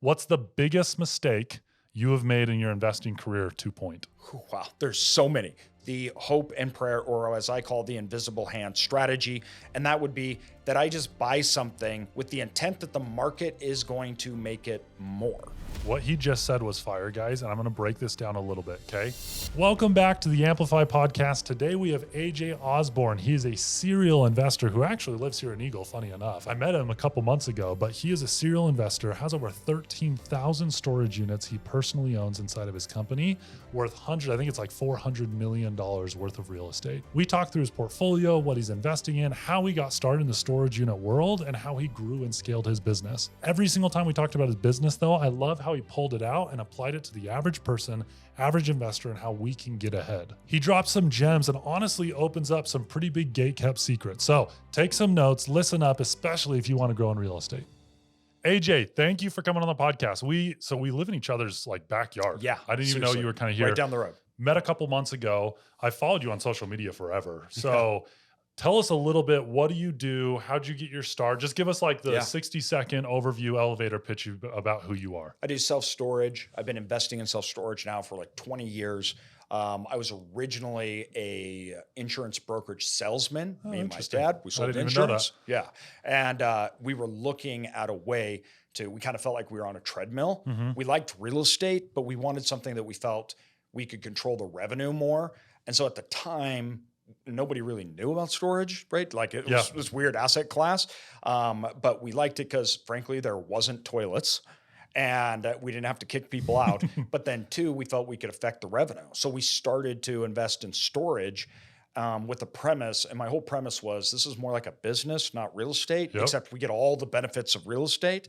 What's the biggest mistake you have made in your investing career 2 point? Wow, there's so many. The hope and prayer, or as I call the invisible hand strategy. And that would be that I just buy something with the intent that the market is going to make it more. What he just said was fire, guys, and I'm going to break this down a little bit, okay? Welcome back to the Amplifi podcast. Today we have AJ Osborne. He is a serial investor who actually lives here in Eagle, funny enough. I met him a couple months ago, but he is a serial investor, has over 13,000 storage units he personally owns inside of his company, worth I think it's like $400 million worth of real estate. We talked through his portfolio, what he's investing in, how he got started in the storage unit world, and how he grew and scaled his business. Every single time we talked about his business, though, I love how he pulled it out and applied it to the average person, average investor, and how we can get ahead. He drops some gems and honestly opens up some pretty big gate-kept secrets. So take some notes, listen up, especially if you want to grow in real estate. AJ, thank you for coming on the podcast. We live in each other's like backyard. Yeah, I didn't even know you were kind of here. Right down the road. Met a couple months ago. I followed you on social media forever. So tell us a little bit. What do you do? How'd you get your start? Just give us like the 60-second overview elevator pitch about who you are. I do self-storage. I've been investing in self-storage now for like 20 years. I was originally a insurance brokerage salesman. Me and my dad, we sold insurance. Yeah. And we were looking at a way we kind of felt like we were on a treadmill. We liked real estate, but we wanted something that we felt we could control the revenue more. And so at the time, nobody really knew about storage, right? Like it was this weird asset class. But we liked it because frankly, there wasn't toilets. And we didn't have to kick people out. But then two, we felt we could affect the revenue. So we started to invest in storage with the premise. And my whole premise was this is more like a business, not real estate, except we get all the benefits of real estate.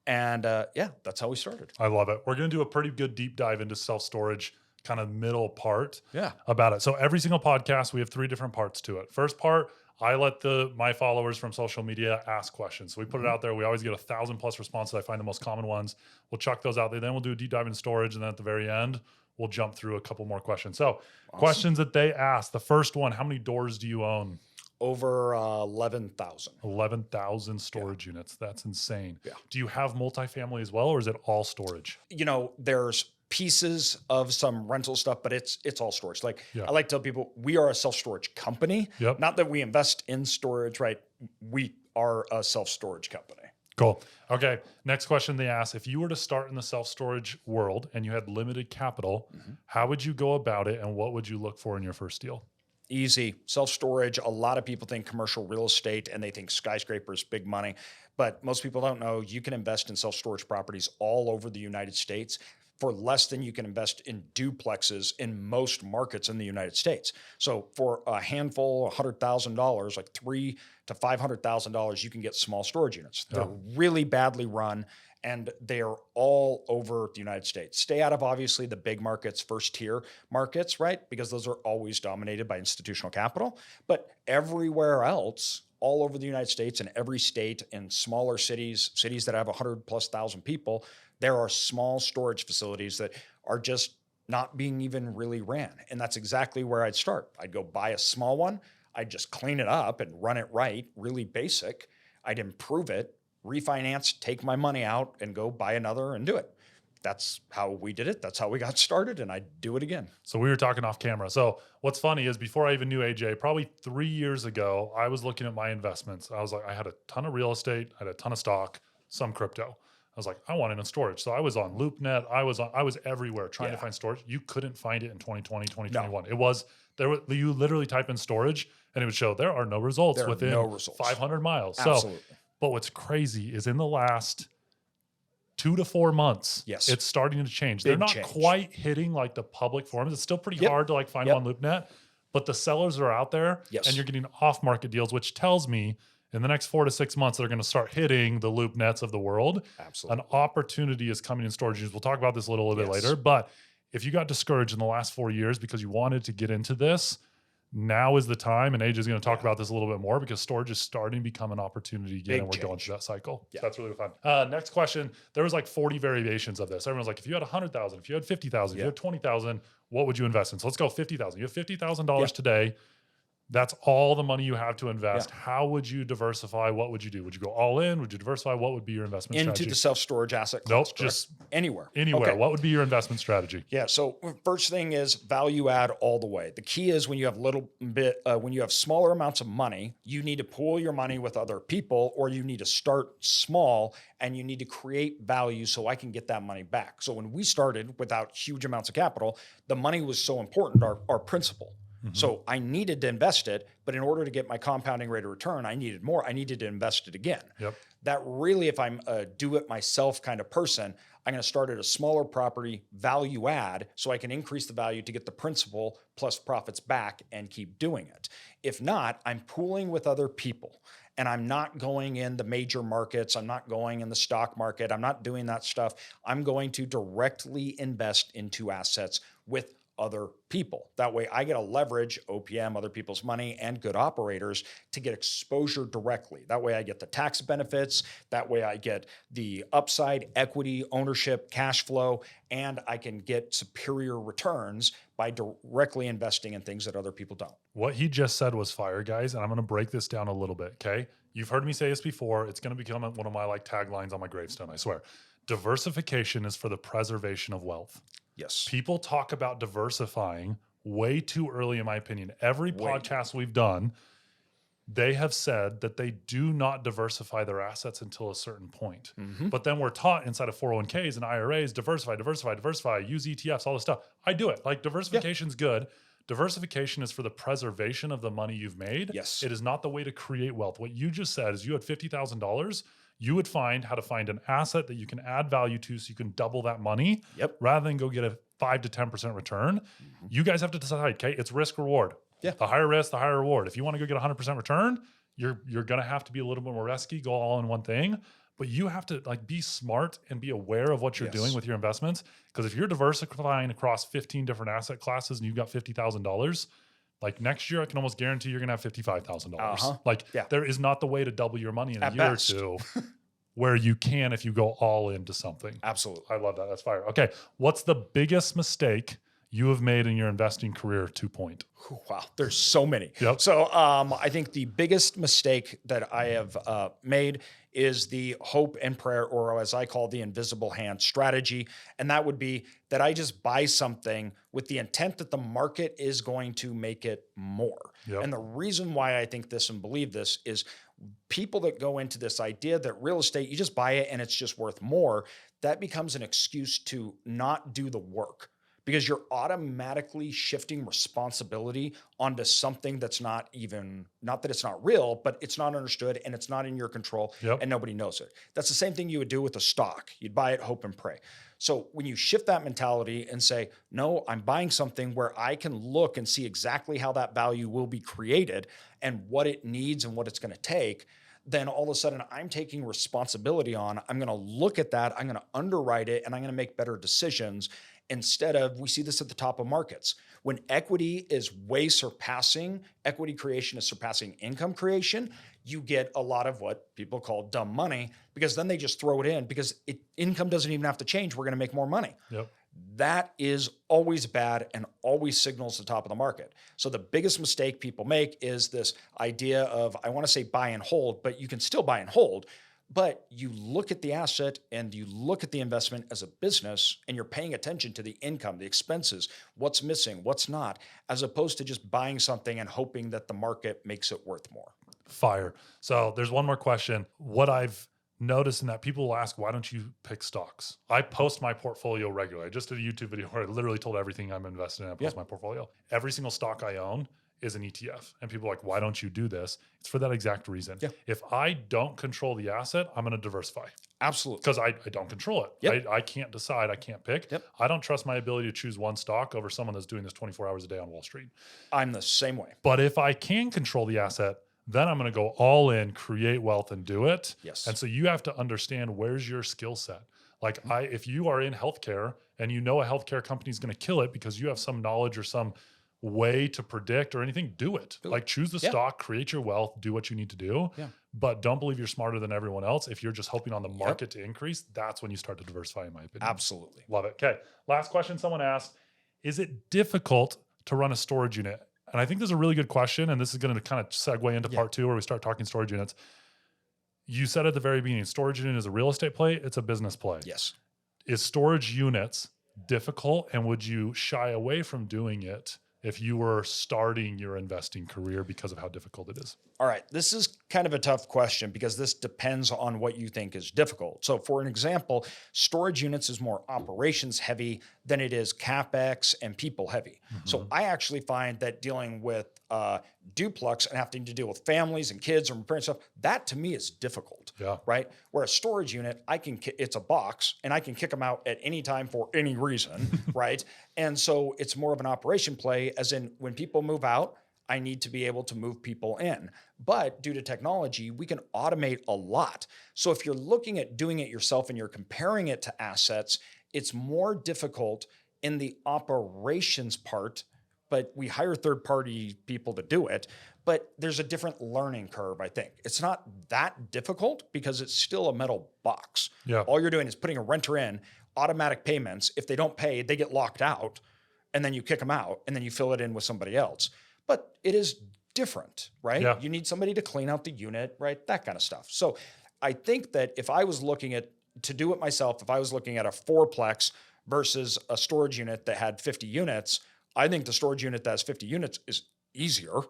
And that's how we started. I love it. We're going to do a pretty good deep dive into self-storage kind of middle part about it. So every single podcast, we have 3 different parts to it. First part, I let my followers from social media ask questions. So we put it out there. We always get 1,000+ responses. I find the most common ones. We'll chuck those out there. Then we'll do a deep dive in storage. And then at the very end, we'll jump through a couple more questions. So questions that they ask. The first one, how many doors do you own? Over 11,000. 11,000 storage units. That's insane. Yeah. Do you have multifamily as well, or is it all storage? You know, there's pieces of some rental stuff, but it's all storage. Like I like to tell people, we are a self-storage company. Not that we invest in storage, right? We are a self-storage company. Cool. Okay. Next question they ask, if you were to start in the self-storage world and you had limited capital, how would you go about it and what would you look for in your first deal? Easy. Self-storage. A lot of people think commercial real estate and they think skyscrapers, big money. But most people don't know you can invest in self-storage properties all over the United States for less than you can invest in duplexes in most markets in the United States. So for a handful, $100,000, like $300,000 to $500,000, you can get small storage units. They're really badly run and they are all over the United States. Stay out of obviously the big markets, first tier markets, right? Because those are always dominated by institutional capital. But everywhere else, all over the United States and every state in smaller cities that have 100,000+ people, there are small storage facilities that are just not being even really ran. And that's exactly where I'd start. I'd go buy a small one. I'd just clean it up and run it right, really basic. I'd improve it, refinance, take my money out and go buy another and do it. That's how we did it. That's how we got started. And I'd do it again. So we were talking off camera. So what's funny is before I even knew AJ, probably 3 years ago, I was looking at my investments. I was like, I had a ton of real estate. I had a ton of stock, some crypto. I was like, I want it in storage. So I was on LoopNet. I was everywhere trying to find storage. You couldn't find it in 2020, 2021. No. It was you literally type in storage and it would show there are no results within 500 miles. Absolutely. So, but what's crazy is in the last 2 to 4 months, it's starting to change. They're not quite hitting like the public forums. It's still pretty hard to like find on LoopNet, but the sellers are out there and you're getting off-market deals, which tells me in the next 4 to 6 months, they're going to start hitting the LoopNets of the world. Absolutely. An opportunity is coming in storage. We'll talk about this a little bit later, but if you got discouraged in the last 4 years because you wanted to get into this, now is the time, and AJ is going to talk about this a little bit more because storage is starting to become an opportunity again, and we're going through that cycle. So that's really fun. Next question. There was like 40 variations of this. Everyone's like, if you had 100,000, if you had 50,000, if you had 20,000, what would you invest in? So let's go 50,000. You have $50,000 today. That's all the money you have to Yeah. invest. How would you diversify? What would you do? Would you go all in? Would you diversify? What would be your investment Into strategy? the self-storage asset class, Nope, correct? just Anywhere. anywhere. Okay. What would be your investment strategy? Yeah. So first thing is value add all the way. The key is when you have when you have smaller amounts of money, you need to pool your money with other people, or you need to start small and you need to create value so I can get that money back. So when we started without huge amounts of capital, the money was so important, our principal. So I needed to invest it, but in order to get my compounding rate of return, I needed more. I needed to invest it again. Yep. That really, if I'm a do-it-myself kind of person, I'm going to start at a smaller property, value add, so I can increase the value to get the principal plus profits back and keep doing it. If not, I'm pooling with other people. And I'm not going in the major markets. I'm not going in the stock market. I'm not doing that stuff. I'm going to directly invest into assets with other people. That way I get to leverage OPM, other people's money, and good operators to get exposure directly. That way I get the tax benefits. That way I get the upside, equity, ownership, cash flow, and I can get superior returns by directly investing in things that other people don't. What he just said was fire, guys, and I'm going to break this down a little bit, okay? You've heard me say this before. It's going to become one of my taglines on my gravestone, I swear. Diversification is for the preservation of wealth. Yes. People talk about diversifying way too early, in my opinion. Every podcast we've done, they have said that they do not diversify their assets until a certain point. But then we're taught inside of 401ks and IRAs, diversify, use ETFs, all this stuff. I do it. Diversification's good. Diversification is for the preservation of the money you've made. Yes. It is not the way to create wealth. What you just said is you had $50,000. You would find how to find an asset that you can add value to so you can double that money rather than go get a 5 to 10% return. You guys have to decide, okay? It's risk reward. Yeah. The higher risk, the higher reward. If you want to go get 100% return, you're going to have to be a little bit more risky, go all in one thing. But you have to be smart and be aware of what you're doing with your investments. Because if you're diversifying across 15 different asset classes and you've got $50,000, next year, I can almost guarantee you're going to have $55,000. There is not the way to double your money in a year or two where you can if you go all into something. Absolutely. I love that. That's fire. Okay. What's the biggest mistake you have made in your investing career 2 point? Wow. There's so many. Yep. So I think the biggest mistake that I have made is the hope and prayer, or as I call the invisible hand strategy. And that would be that I just buy something with the intent that the market is going to make it more. Yep. And the reason why I think this and believe this is people that go into this idea that real estate, you just buy it and it's just worth more, that becomes an excuse to not do the work. Because you're automatically shifting responsibility onto something that's not that it's not real, but it's not understood and it's not in your control and nobody knows it. That's the same thing you would do with a stock. You'd buy it, hope and pray. So when you shift that mentality and say, no, I'm buying something where I can look and see exactly how that value will be created and what it needs and what it's going to take, then all of a sudden I'm taking responsibility on, I'm going to look at that, I'm going to underwrite it, and I'm going to make better decisions. Instead of, we see this at the top of markets. When equity is equity creation is surpassing income creation, you get a lot of what people call dumb money, because then they just throw it in because income doesn't even have to change. We're going to make more money. Yep. That is always bad and always signals the top of the market. So the biggest mistake people make is this idea of, I want to say buy and hold, but you can still buy and hold. But you look at the asset and you look at the investment as a business and you're paying attention to the income, the expenses, what's missing, what's not, as opposed to just buying something and hoping that the market makes it worth more. Fire. So there's one more question. What I've noticed in that people will ask, why don't you pick stocks? I post my portfolio regularly. I just did a YouTube video where I literally told everything I'm invested in. I post my portfolio. Every single stock I own is an ETF. And people are like, why don't you do this? It's for that exact reason. Yeah. If I don't control the asset, I'm going to diversify. Absolutely. Because I don't control it. Yep. I can't decide. I can't pick. Yep. I don't trust my ability to choose one stock over someone that's doing this 24 hours a day on Wall Street. I'm the same way. But if I can control the asset, then I'm going to go all in, create wealth, and do it. Yes. And so you have to understand, where's your skill set. If you are in healthcare and you know a healthcare company is going to kill it because you have some knowledge or some way to predict or anything, do it. Choose the stock, create your wealth, do what you need to do. Yeah. But don't believe you're smarter than everyone else. If you're just hoping on the market to increase, that's when you start to diversify, in my opinion. Absolutely. Love it. Okay. Last question someone asked, is it difficult to run a storage unit? And I think this is a really good question. And this is going to kind of segue into part two where we start talking storage units. You said at the very beginning, storage unit is a real estate play. It's a business play. Yes. Is storage units difficult? And would you shy away from doing it if you were starting your investing career because of how difficult it is? All right. This is kind of a tough question because this depends on what you think is difficult. So for an example, storage units is more operations heavy than it is CapEx and people heavy. So I actually find that dealing with duplex and having to deal with families and kids and parents stuff, that to me is difficult. Right. Where a storage unit, it's a box and I can kick them out at any time for any reason. Right. And so it's more of an operation play, as in when people move out, I need to be able to move people in. But due to technology, we can automate a lot. So if you're looking at doing it yourself and you're comparing it to assets, it's more difficult in the operations part, but we hire third-party people to do it. But there's a different learning curve, I think. It's not that difficult because it's still a metal box. All you're doing is putting a renter in, automatic payments. If they don't pay, they get locked out, and then you kick them out, and then you fill it in with somebody else. But it is different, right? You need somebody to clean out the unit, right? That kind of stuff. So I think that if I was looking to do it myself, if I was looking at a fourplex versus a storage unit that had 50 units, I think the storage unit that has 50 units is easier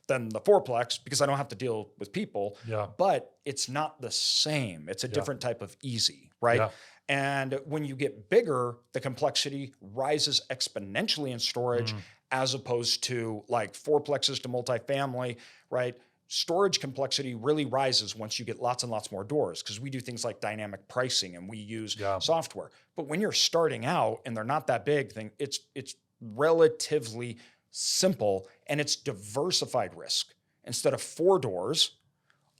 than the fourplex because I don't have to deal with people. But it's not the same. It's a different type of easy, right? And when you get bigger, the complexity rises exponentially in storage as opposed to like fourplexes to multifamily, right? Storage complexity really rises once you get lots and lots more doors because we do things like dynamic pricing and we use software. But when you're starting out and they're not that big, it's relatively simple and it's diversified risk. Instead of 4 doors,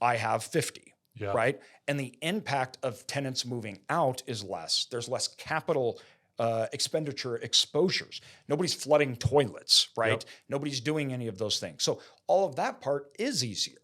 I have 50. Right. And the impact of tenants moving out is less. There's less capital expenditure exposures. Nobody's flooding toilets, right? Nobody's doing any of those things. So all of that part is easier.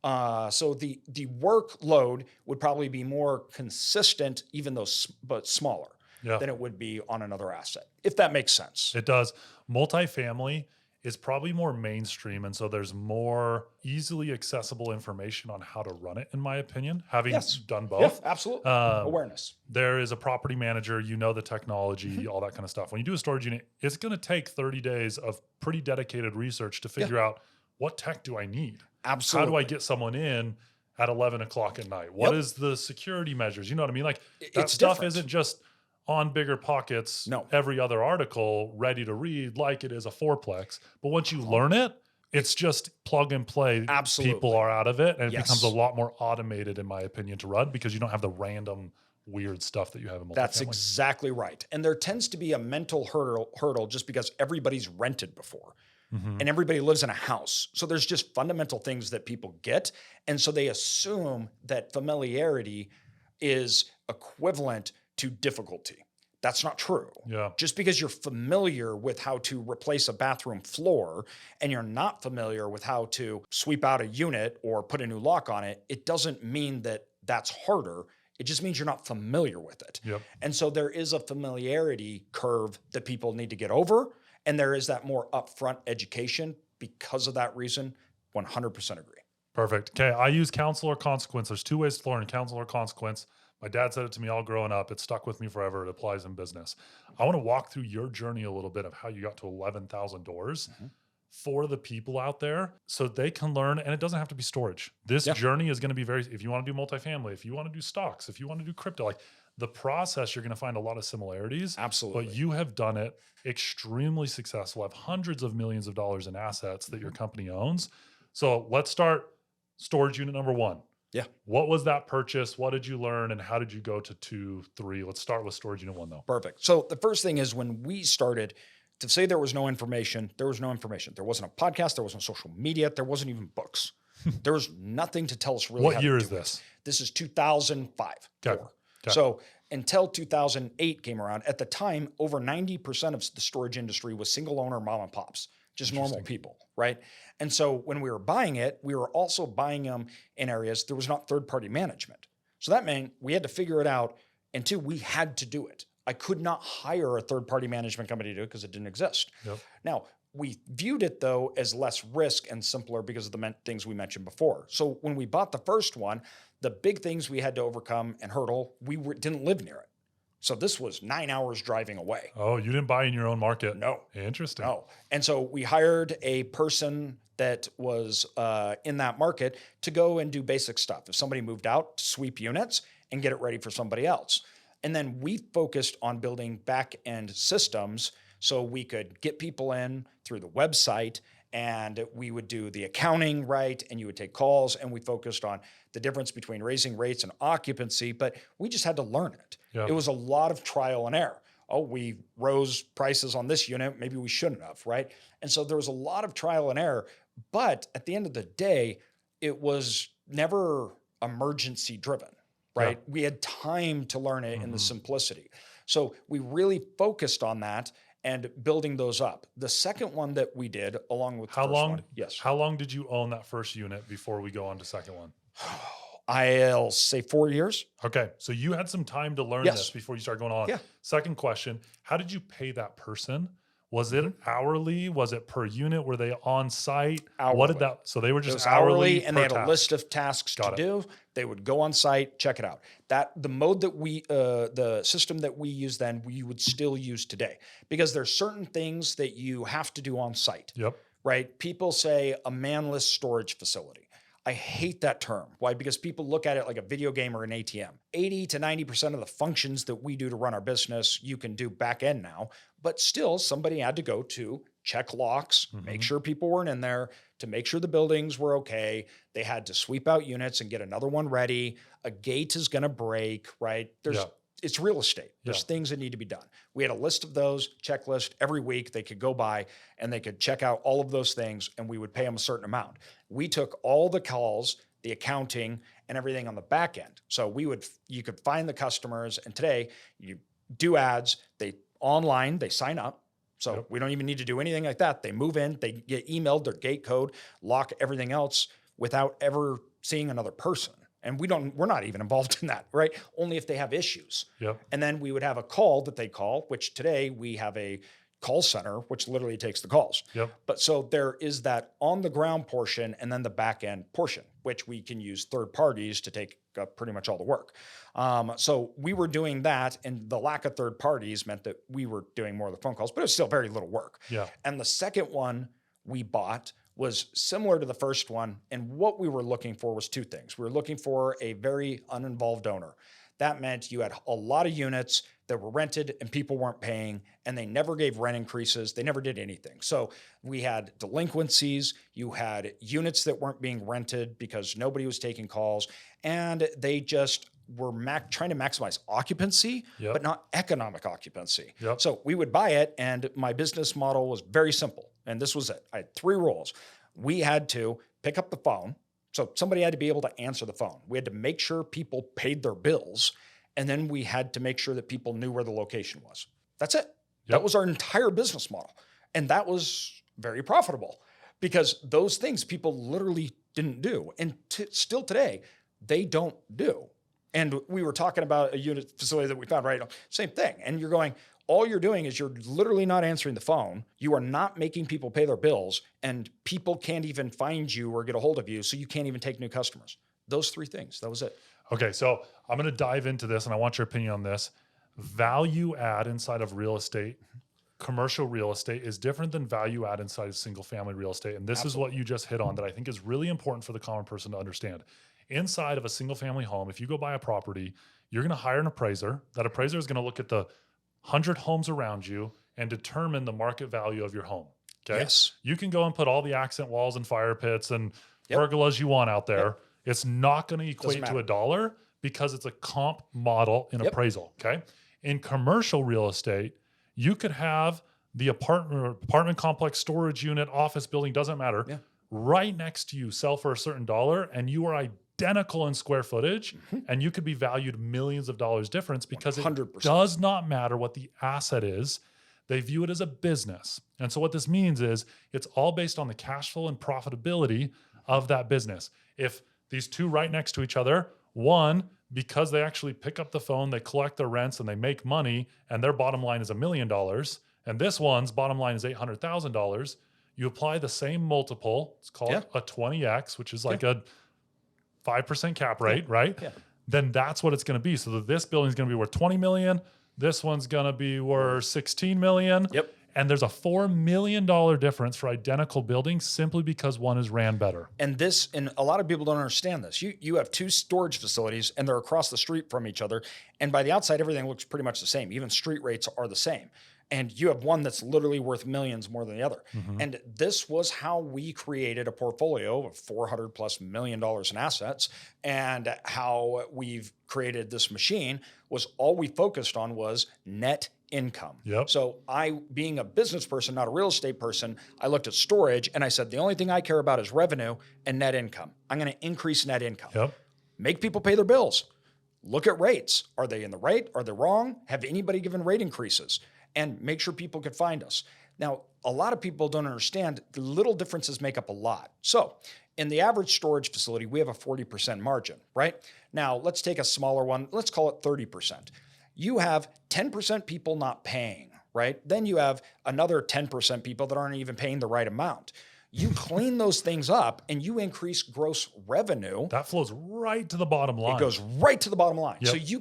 So the workload would probably be more consistent, even though but smaller than it would be on another asset, if that makes sense. It does. Multifamily is probably more mainstream. And so there's more easily accessible information on how to run it, in my opinion, having done both. Absolutely. Awareness. There is a property manager, the technology, all that kind of stuff. When you do a storage unit, it's going to take 30 days of pretty dedicated research to figure out what tech do I need? Absolutely. How do I get someone in at 11 o'clock at night? What is the security measures? You know what I mean? Like that stuff isn't just on Bigger Pockets, every other article ready to read like it is a fourplex. But once you learn it, it's just plug and play. Absolutely. People are out of it. And it becomes a lot more automated, in my opinion, to run because you don't have the random weird stuff that you have in multifamily. That's exactly right. And there tends to be a mental hurdle just because everybody's rented before. And everybody lives in a house. So there's just fundamental things that people get. And so they assume that familiarity is equivalent to difficulty. That's not true. Just because you're familiar with how to replace a bathroom floor and you're not familiar with how to sweep out a unit or put a new lock on it, it doesn't mean that that's harder. It just means you're not familiar with it. And so there is a familiarity curve that people need to get over. And there is that more upfront education because of that reason. 100% agree. Perfect. Okay. I use counsel or consequence. There's 2 ways to learn: counsel or consequence. My dad said it to me all growing up. It stuck with me forever. It applies in business. I want to walk through your journey a little bit of how you got to 11,000 doors for the people out there so they can learn. And it doesn't have to be storage. This journey is going to be if you want to do multifamily, if you want to do stocks, if you want to do crypto, like the process, you're going to find a lot of similarities. Absolutely. But you have done it extremely successful, have hundreds of millions of dollars in assets that your company owns. So let's start storage unit number 1. What was that purchase? What did you learn? And how did you go to 2, 3? Let's start with storage unit 1 though. Perfect. So the first thing is when we started, to say there was no information, there was no information. There wasn't a podcast. There wasn't social media. There wasn't even books. There was nothing to tell us really what how year to is do this? It. This is 2005. Okay. So until 2008 came around, at the time, over 90% of the storage industry was single owner mom and pops, just normal people, right? And so when we were buying it, we were also buying them in areas there was not third-party management. So that meant we had to figure it out, and 2, we had to do it. I could not hire a third-party management company to do it because it didn't exist. Now, We viewed it though as less risk and simpler because of the things we mentioned before. So when we bought the first one, the big things we had to overcome and hurdle, didn't live near it. So this was 9 hours driving away. Oh, you didn't buy in your own market? No. Interesting. No. And so we hired a person that was in that market to go and do basic stuff. If somebody moved out, to sweep units and get it ready for somebody else. And then we focused on building back-end systems so we could get people in through the website, and we would do the accounting right, and you would take calls, and we focused on the difference between raising rates and occupancy, but we just had to learn it. Yep. It was a lot of trial and error. Oh, we rose prices on this unit, maybe we shouldn't have, right? And so there was a lot of trial and error, but at the end of the day, it was never emergency driven, right? Yeah. We had time to learn it in the simplicity. So we really focused on that and building those up. The second one that we did, along with the first one, yes. How long did you own that first unit before we go on to second one? I'll say 4 years. Okay, so you had some time to learn Yes. this before you started going on. Yeah. Second question, how did you pay that person? Was it hourly? Was it per unit? Were they on site? Hourly. What did that? So they were It just was hourly, and per they had a task. list of tasks Got to it. do. They would go on site, check it out. The mode that the system that we use then, we would still use today, because there's certain things that you have to do on site. Yep. Right? People say a manless storage facility. I hate that term. Why? Because people look at it like a video game or an ATM. 80 to 90% of the functions that we do to run our business, you can do back end now, but still somebody had to go to check locks, make sure people weren't in there, to make sure the buildings were okay. They had to sweep out units and get another one ready. A gate is going to break, right? It's real estate. There's things that need to be done. We had a list of those, checklist every week. They could go by and they could check out all of those things, and we would pay them a certain amount. We took all the calls, the accounting, and everything on the back end. So you could find the customers, and today you do ads, they sign up. So we don't even need to do anything like that. They move in, they get emailed their gate code, lock everything else without ever seeing another person. And we're not even involved in that, right? Only if they have issues. Yep. And then we would have a call that they call, which today we have a call center, which literally takes the calls. Yep. But so there is that on the ground portion and then the back end portion, which we can use third parties to take pretty much all the work. So we were doing that, and the lack of third parties meant that we were doing more of the phone calls, but it was still very little work. Yeah. And the second one we bought was similar to the first one. And what we were looking for was two things. We were looking for a very uninvolved owner. That meant you had a lot of units that were rented and people weren't paying, and they never gave rent increases. They never did anything. So we had delinquencies. You had units that weren't being rented because nobody was taking calls, and they just were trying to maximize occupancy, but not economic occupancy. Yep. So we would buy it, and my business model was very simple. And this was it. I had 3 rules. We had to pick up the phone. So somebody had to be able to answer the phone. We had to make sure people paid their bills. And then we had to make sure that people knew where the location was. That's it. That was our entire business model. And that was very profitable, because those things people literally didn't do. And still today, they don't do. And we were talking about a unit facility that we found, right? Same thing. And you're going, all you're doing is you're literally not answering the phone. You are not making people pay their bills, and people can't even find you or get a hold of you. So you can't even take new customers. Those 3 things. That was it. Okay. So I'm going to dive into this, and I want your opinion on this. Value add inside of real estate, commercial real estate, is different than value add inside of single family real estate. And this is what you just hit on that I think is really important for the common person to understand. Inside of a single family home, if you go buy a property, you're going to hire an appraiser. That appraiser is going to look at the 100 homes around you and determine the market value of your home. Okay. Yes. You can go and put all the accent walls and fire pits and pergolas you want out there. It's not going to equate to $1 because it's a comp model in appraisal. Okay. In commercial real estate, you could have the apartment complex, storage unit, office building, doesn't matter, right next to you sell for a certain dollar, and you are identical in square footage, and you could be valued millions of dollars difference, because 100%. It does not matter what the asset is. They view it as a business. And so what this means is it's all based on the cash flow and profitability of that business. If these 2 right next to each other, one, because they actually pick up the phone, they collect their rents and they make money, and their bottom line is $1 million, And this one's bottom line is $800,000. You apply the same multiple, let's call it a 20x, which is like a 5% cap rate, right? Yeah. Then that's what it's going to be. So this building is going to be worth 20 million. This one's going to be worth 16 million. Yep. And there's a $4 million difference for identical buildings simply because one is ran better. And a lot of people don't understand this. You have two storage facilities and they're across the street from each other. And by the outside, everything looks pretty much the same. Even street rates are the same. And you have one that's literally worth millions more than the other. And this was how we created a portfolio of $400+ million in assets. And how we've created this machine was all we focused on was net income. Yep. So being a business person, not a real estate person, I looked at storage and I said, the only thing I care about is revenue and net income. I'm going to increase net income. Yep. Make people pay their bills. Look at rates. Are they in the right? Are they wrong? Have anybody given rate increases? And make sure people can find us. Now, a lot of people don't understand the little differences make up a lot. So in the average storage facility, we have a 40% margin, right? Now, let's take a smaller one. Let's call it 30%. You have 10% people not paying, right? Then you have another 10% people that aren't even paying the right amount. You clean those things up and you increase gross revenue. That flows right to the bottom line. It goes right to the bottom line. Yep. So you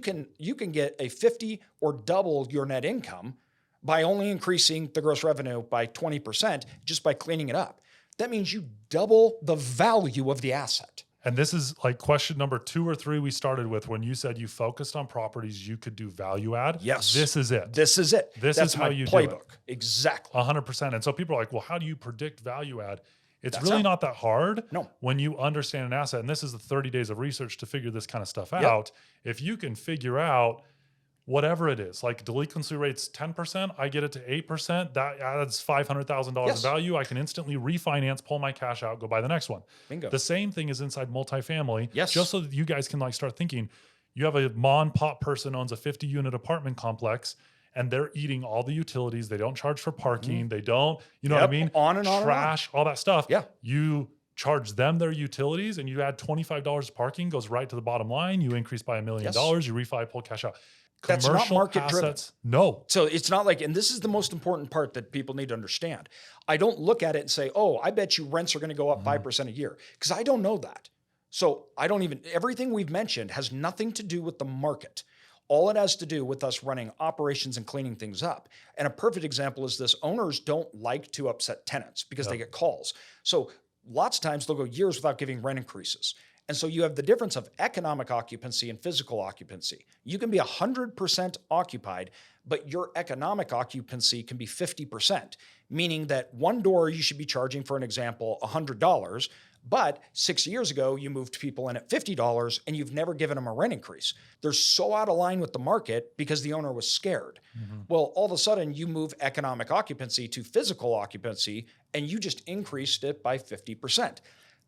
can get a 50 or double your net income by only increasing the gross revenue by 20% just by cleaning it up. That means you double the value of the asset. And this is like question number 2 or 3 we started with when you said you focused on properties you could do value add. Yes. This is it. This is it. That's That's how my you do playbook. it. Exactly. 100%. And so people are like, well, how do you predict value add? It's That's really how. not that hard No. when you understand an asset. And this is the 30 days of research to figure this kind of stuff out. If you can figure out whatever it is, like delinquency rates 10%, I get it to 8%. That adds $500,000 in value. I can instantly refinance, pull my cash out, go buy the next one. Bingo. The same thing is inside multifamily. Yes. Just so that you guys can like start thinking, you have a mom and pop person owns a 50-unit apartment complex and they're eating all the utilities. They don't charge for parking. They don't, you know what I mean? On and on. Trash, all that stuff. Yeah. You charge them their utilities and you add $25 parking, goes right to the bottom line. You increase by $1 million. You refi, pull cash out. That's not market driven. No. So it's not like, and this is the most important part that people need to understand. I don't look at it and say, oh, I bet you rents are going to go up 5% a year, because I don't know that. So everything we've mentioned has nothing to do with the market. All it has to do with us running operations and cleaning things up. And a perfect example is this: owners don't like to upset tenants because they get calls. So lots of times they'll go years without giving rent increases. And so you have the difference of economic occupancy and physical occupancy. You can be 100% occupied, but your economic occupancy can be 50%, meaning that one door you should be charging, for an example, $100, but 6 years ago you moved people in at $50 and you've never given them a rent increase. They're so out of line with the market because the owner was scared. Well, all of a sudden you move economic occupancy to physical occupancy and you just increased it by 50%.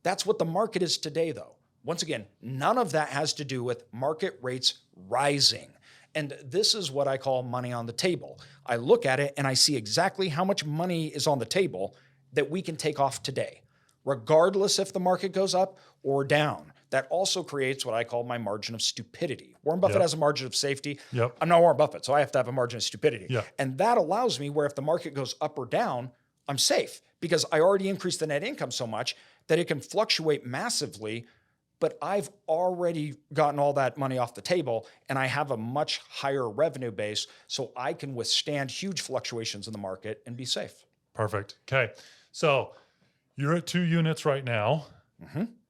That's what the market is today, though. Once again, none of that has to do with market rates rising. And this is what I call money on the table. I look at it and I see exactly how much money is on the table that we can take off today, regardless if the market goes up or down. That also creates what I call my margin of stupidity. Warren Buffett has a margin of safety. I'm not Warren Buffett, so I have to have a margin of stupidity. And that allows me where if the market goes up or down, I'm safe because I already increased the net income so much that it can fluctuate massively. But I've already gotten all that money off the table and I have a much higher revenue base so I can withstand huge fluctuations in the market and be safe. Perfect. Okay. So you're at 2 units right now.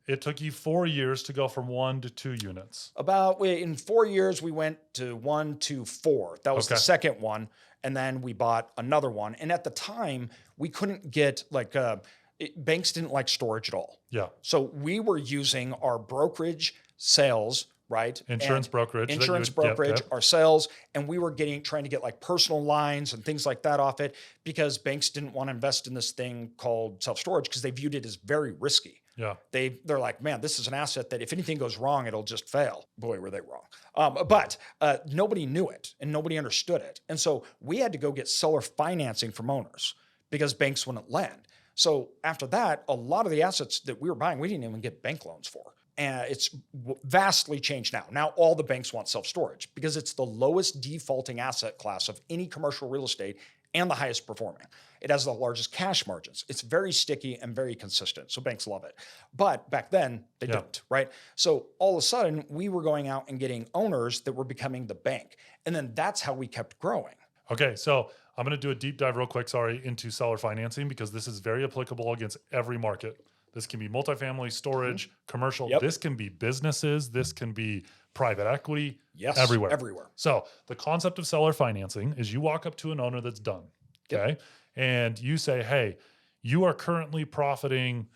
It took you 4 years to go from 1 to 2 units. In 4 years, we went to 1 to 4. That was the second one. And then we bought another one. And at the time, we couldn't get banks didn't like storage at all. So we were using our brokerage sales, right? Insurance brokerage, our sales. And we were trying to get like personal lines and things like that off it because banks didn't want to invest in this thing called self-storage because they viewed it as very risky. They're like, man, this is an asset that if anything goes wrong, it'll just fail. Boy, were they wrong. But nobody knew it and nobody understood it. And so we had to go get seller financing from owners because banks wouldn't lend. So after that, a lot of the assets that we were buying, we didn't even get bank loans for. And it's vastly changed now. Now all the banks want self-storage because it's the lowest defaulting asset class of any commercial real estate and the highest performing. It has the largest cash margins. It's very sticky and very consistent. So banks love it. But back then they didn't, right? So all of a sudden we were going out and getting owners that were becoming the bank. And then that's how we kept growing. Okay. So I'm going to do a deep dive real quick, into seller financing, because this is very applicable against every market. This can be multifamily, storage, commercial. Yep. This can be businesses. This can be private equity. Yes, everywhere. So the concept of seller financing is you walk up to an owner that's done, okay? Yep. And you say, hey, you are currently profiting,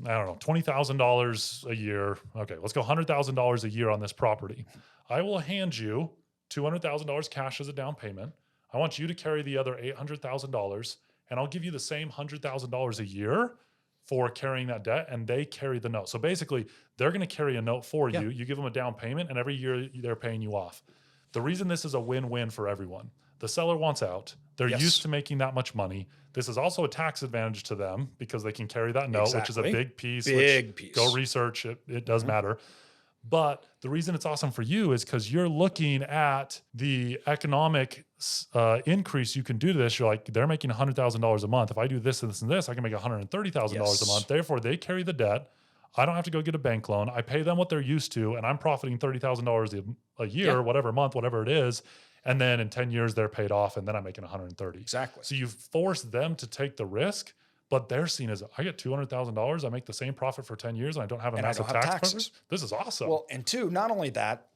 I don't know, $20,000 a year. Okay, let's go $100,000 a year on this property. I will hand you $200,000 cash as a down payment. I want you to carry the other $800,000, and I'll give you the same $100,000 a year for carrying that debt, and they carry the note. So basically, they're going to carry a note for you. You give them a down payment, and every year they're paying you off. The reason this is a win-win for everyone, the seller wants out. They're used to making that much money. This is also a tax advantage to them because they can carry that note, which is a big piece. Go research it. It does matter. But the reason it's awesome for you is because you're looking at the economic increase you can do to this. You're like, they're making $100,000 a month. If I do this and this and this, I can make $130,000 a month. Therefore, they carry the debt. I don't have to go get a bank loan. I pay them what they're used to, and I'm profiting $30,000 a year, whatever month, whatever it is. And then in 10 years, they're paid off, and then I'm making 130. Exactly. So you force them to take the risk, but they're seen as, I get $200,000, I make the same profit for 10 years, and I don't have a massive tax burden. This is awesome. Well, and two, not only that,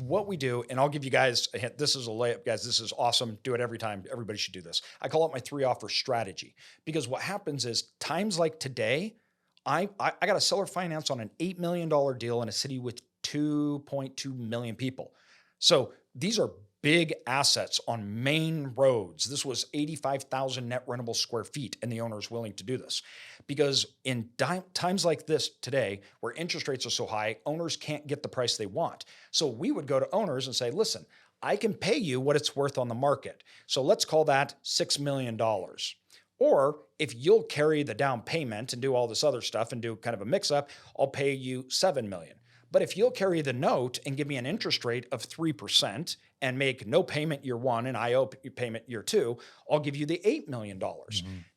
what we do, and I'll give you guys a hint. This is a layup, guys. This is awesome. Do it every time. Everybody should do this. I call it my 3-offer strategy, because what happens is times like today, I got a seller finance on an $8 million deal in a city with 2.2 million people. So these are big assets on main roads. This was 85,000 net rentable square feet, and the owner is willing to do this. Because in times like this today, where interest rates are so high, owners can't get the price they want. So we would go to owners and say, listen, I can pay you what it's worth on the market. So let's call that $6 million. Or if you'll carry the down payment and do all this other stuff and do kind of a mix up, I'll pay you $7 million. But if you'll carry the note and give me an interest rate of 3% and make no payment year one and IO payment year two, I'll give you the $8 million.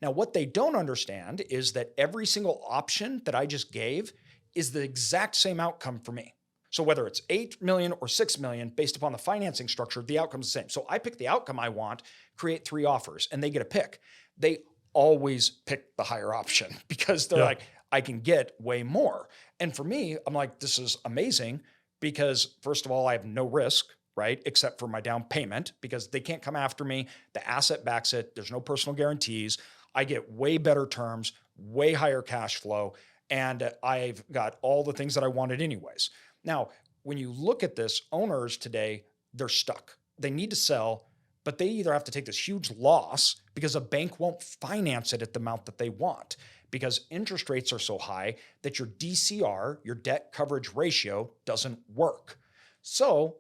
Now, what they don't understand is that every single option that I just gave is the exact same outcome for me. So whether it's 8 million or 6 million, based upon the financing structure, the outcome's the same. So I pick the outcome I want, create 3 offers, and they get a pick. They always pick the higher option because they're like, I can get way more. And for me, I'm like, this is amazing because first of all, I have no risk, right? Except for my down payment, because they can't come after me. The asset backs it. There's no personal guarantees. I get way better terms, way higher cash flow, and I've got all the things that I wanted anyways. Now, when you look at this, owners today, they're stuck. They need to sell, but they either have to take this huge loss because a bank won't finance it at the amount that they want, because interest rates are so high that your DCR, your debt coverage ratio, doesn't work. So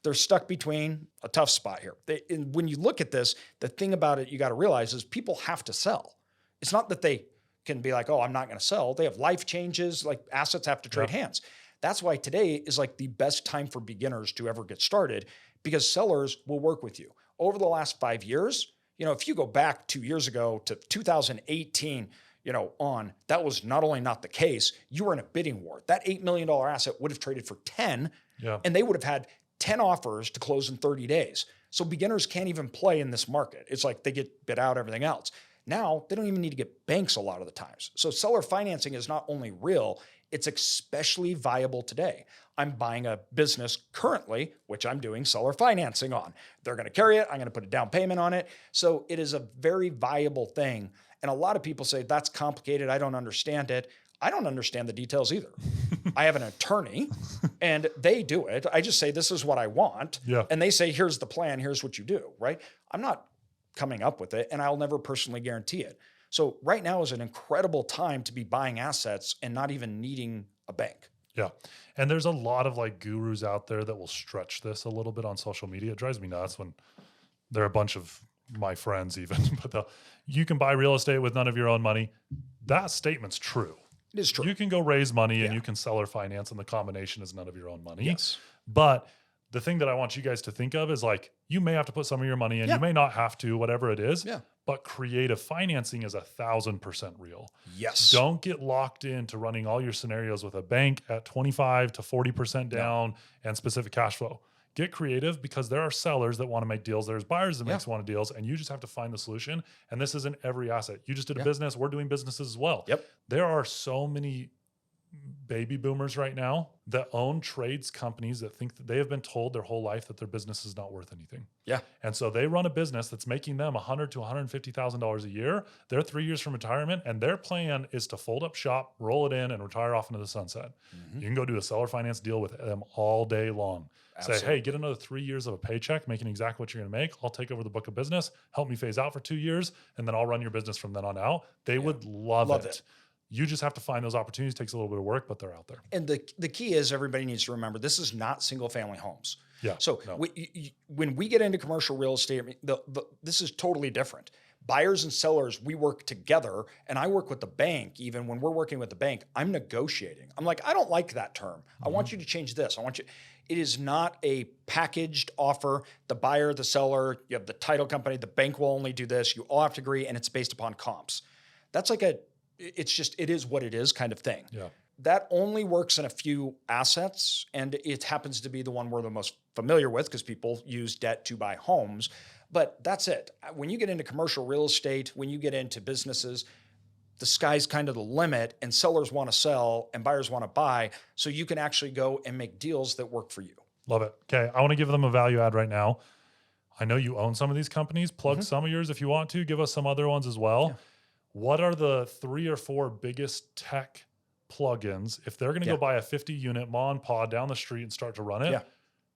they're stuck between a tough spot here. And when you look at this, the thing about it you got to realize is people have to sell. It's not that they can be like, oh, I'm not going to sell. They have life changes, like assets have to trade hands. That's why today is like the best time for beginners to ever get started, because sellers will work with you. Over the last 5 years, if you go back 2 years ago to 2018, that was not only not the case, you were in a bidding war. That $8 million asset would have traded for 10, and they would have had 10 offers to close in 30 days. So beginners can't even play in this market. It's like they get bid out everything else. Now, they don't even need to get banks a lot of the times. So seller financing is not only real, it's especially viable today. I'm buying a business currently, which I'm doing seller financing on. They're going to carry it. I'm going to put a down payment on it. So it is a very viable thing. And a lot of people say, that's complicated. I don't understand it. I don't understand the details either. I have an attorney and they do it. I just say, this is what I want. And they say, here's the plan. Here's what you do, right? I'm not coming up with it, and I'll never personally guarantee it. So right now is an incredible time to be buying assets and not even needing a bank. Yeah. And there's a lot of like gurus out there that will stretch this a little bit on social media. It drives me nuts when there are a bunch of my friends even, but you can buy real estate with none of your own money. That statement's true. It is true. You can go raise money and you can seller finance, and the combination is none of your own money. Yes. But the thing that I want you guys to think of is like, you may have to put some of your money in, Yeah. you may not have to, whatever it is, Yeah. but creative financing is 1,000% real. Yes. Don't get locked into running all your scenarios with a bank at 25 to 40% down and specific cash flow. Get creative, because there are sellers that want to make deals. There's buyers that want deals, and you just have to find the solution. And this isn't every asset. You just did a business. We're doing businesses as well. Yep. There are so many baby boomers right now that own trades companies that think that they have been told their whole life that their business is not worth anything. Yeah. And so they run a business that's making them $100,000 to $150,000 a year. They're 3 years from retirement, and their plan is to fold up shop, roll it in, and retire off into the sunset. You can go do a seller finance deal with them all day long. Absolutely. Say, hey, get another 3 years of a paycheck, making exactly what you're going to make. I'll take over the book of business, help me phase out for 2 years, and then I'll run your business from then on out. They would love it. You just have to find those opportunities. It takes a little bit of work, but they're out there. And the key is, everybody needs to remember, this is not single family homes. Yeah. So when we get into commercial real estate, I mean, this is totally different. Buyers and sellers, we work together, and I work with the bank. Even when we're working with the bank, I'm negotiating. I'm like, I don't like that term. I want you to change this. I want you. It is not a packaged offer. The buyer, the seller, you have the title company, the bank will only do this. You all have to agree, and it's based upon comps. That's like it is what it is kind of thing. Yeah. That only works in a few assets, and it happens to be the one we're the most familiar with because people use debt to buy homes. But that's it. When you get into commercial real estate, when you get into businesses, the sky's kind of the limit, and sellers want to sell and buyers want to buy. So you can actually go and make deals that work for you. Love it. Okay. I want to give them a value add right now. I know you own some of these companies. Plug some of yours if you want to. Give us some other ones as well. Yeah. What are the 3 or 4 biggest tech plugins? If they're going to go buy a 50 unit ma and pa down the street and start to run it,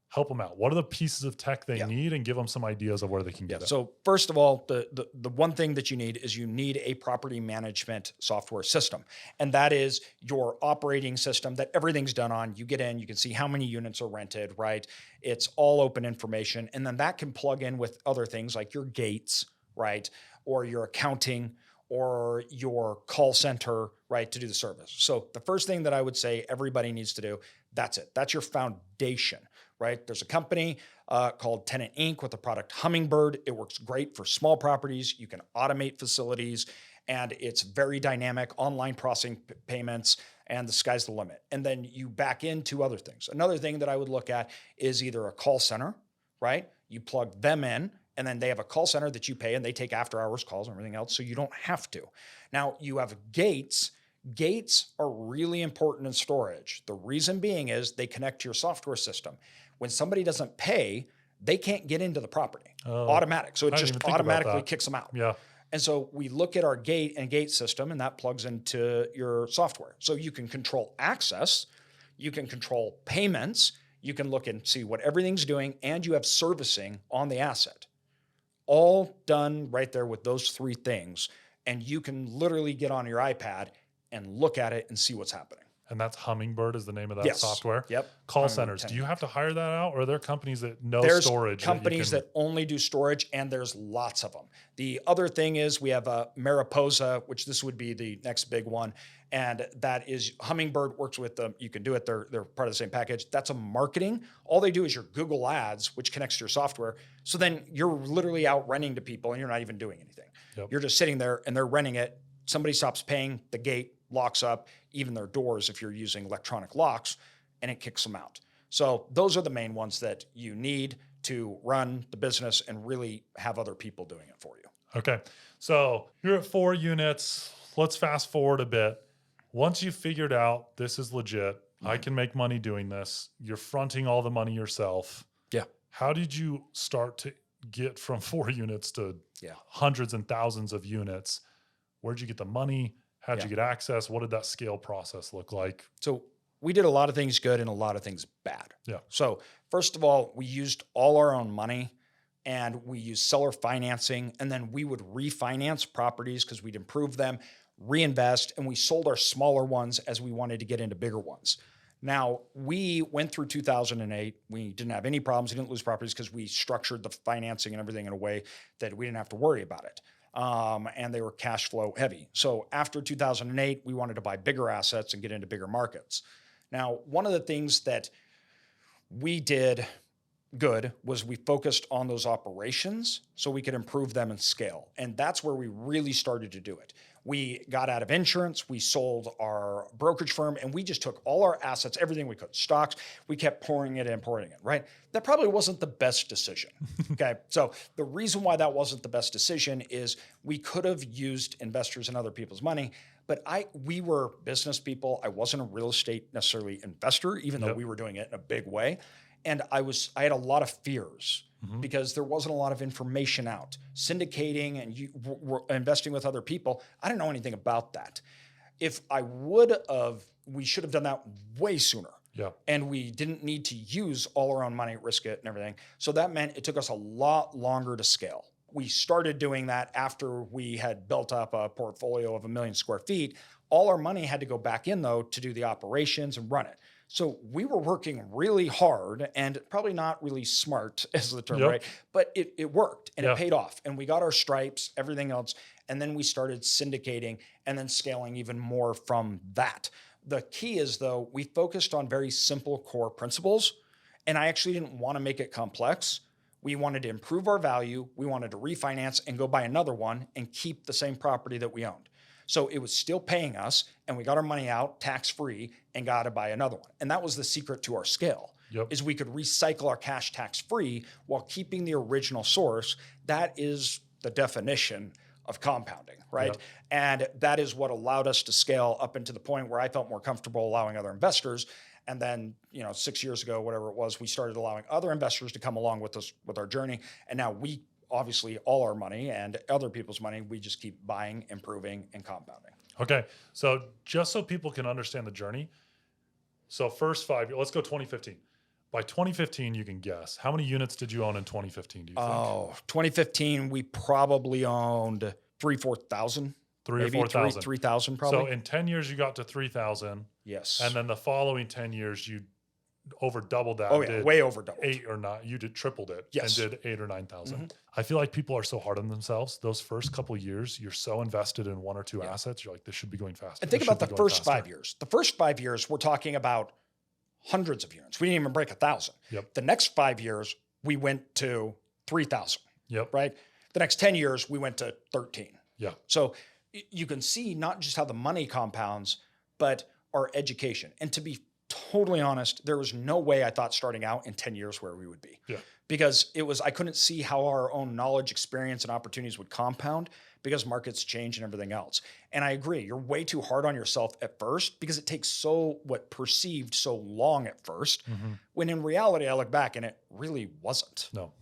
help them out. What are the pieces of tech they need, and give them some ideas of where they can get it? So first of all, the one thing that you need is you need a property management software system. And that is your operating system that everything's done on. You get in, you can see how many units are rented, right? It's all open information. And then that can plug in with other things like your gates, right? Or your accounting, or your call center, right, to do the service. So the first thing that I would say everybody needs to do, that's it. That's your foundation, right? There's a company called Tenant Inc. with the product Hummingbird. It works great for small properties. You can automate facilities, and it's very dynamic, online processing payments, and the sky's the limit. And then you back into other things. Another thing that I would look at is either a call center, right? You plug them in, and then they have a call center that you pay, and they take after hours calls and everything else, so you don't have to. Now, you have gates. Gates are really important in storage. The reason being is they connect to your software system. When somebody doesn't pay, they can't get into the property. Automatic. So it just automatically kicks them out. Yeah. And so we look at our gate system, and that plugs into your software. So you can control access, you can control payments, you can look and see what everything's doing, and you have servicing on the asset. All done right there with those 3 things. And you can literally get on your iPad and look at it and see what's happening. And that's Hummingbird is the name of that software? Yep. Call centers. Do you have to hire that out, or are there companies that know storage? There's companies that only do storage, and there's lots of them. The other thing is we have a Mariposa, which this would be the next big one. And that is Hummingbird works with them. You can do it. They're part of the same package. That's a marketing. All they do is your Google Ads, which connects to your software. So then you're literally out renting to people, and you're not even doing anything. Yep. You're just sitting there, and they're renting it. Somebody stops paying, the gate locks up, even their doors if you're using electronic locks, and it kicks them out. So those are the main ones that you need to run the business and really have other people doing it for you. Okay. So you're at 4 units. Let's fast forward a bit. Once you've figured out this is legit, I can make money doing this, you're fronting all the money yourself. Yeah. How did you start to get from 4 units to hundreds and thousands of units? Where'd you get the money? How'd you get access? What did that scale process look like? So we did a lot of things good and a lot of things bad. Yeah. So first of all, we used all our own money, and we used seller financing, and then we would refinance properties because we'd improve them, reinvest, and we sold our smaller ones as we wanted to get into bigger ones. Now, we went through 2008. We didn't have any problems. We didn't lose properties because we structured the financing and everything in a way that we didn't have to worry about it. And they were cash flow heavy. So after 2008, we wanted to buy bigger assets and get into bigger markets. Now, one of the things that we did good was we focused on those operations so we could improve them and scale. And that's where we really started to do it. We got out of insurance, we sold our brokerage firm, and we just took all our assets, everything we could, stocks, we kept pouring it in, right? That probably wasn't the best decision, okay? So the reason why that wasn't the best decision is we could have used investors and other people's money, but we were business people. I wasn't a real estate necessarily investor, even though we were doing it in a big way. And I had a lot of fears because there wasn't a lot of information out. Syndicating and investing with other people, I didn't know anything about that. If I would have, we should have done that way sooner. Yeah. And we didn't need to use all our own money, risk it and everything. So that meant it took us a lot longer to scale. We started doing that after we had built up a portfolio of 1 million square feet. All our money had to go back in, though, to do the operations and run it. So we were working really hard and probably not really smart is the term, right? But it worked and it paid off. And we got our stripes, everything else. And then we started syndicating and then scaling even more from that. The key is, though, we focused on very simple core principles. And I actually didn't want to make it complex. We wanted to improve our value. We wanted to refinance and go buy another one and keep the same property that we owned. So it was still paying us, and we got our money out tax-free and got to buy another one. And that was the secret to our scale, is we could recycle our cash tax-free while keeping the original source. That is the definition of compounding, right? And that is what allowed us to scale up into the point where I felt more comfortable allowing other investors. And then, 6 years ago, whatever it was, we started allowing other investors to come along with us with our journey. And now we obviously all our money and other people's money, we just keep buying, improving, and compounding. Okay. So just so people can understand the journey. So first 5 years, let's go 2015. By 2015, you can guess. How many units did you own in 2015, do you think? Oh, 2015, we probably owned 4,000. 3,000 or 4,000. 3,000 probably. So in 10 years, you got to 3,000. Yes. And then the following 10 years, you over doubled that. Oh yeah, way over doubled. 8 or 9. You did tripled it. Yes. And did 8 or 9,000. I feel like people are so hard on themselves. Those first couple of years, you're so invested in one or two assets. You're like, this should be going faster. And think about the first 5 years. The first 5 years, we're talking about hundreds of units. We didn't even break 1,000. The next 5 years, we went to 3,000. Right. The next 10 years, we went to 13. So you can see not just how the money compounds, but our education. And to be totally honest, there was no way I thought starting out in 10 years where we would be. Because I couldn't see how our own knowledge, experience, and opportunities would compound because markets change and everything else. And I agree, you're way too hard on yourself at first because it takes perceived so long at first, when in reality, I look back and it really wasn't. No.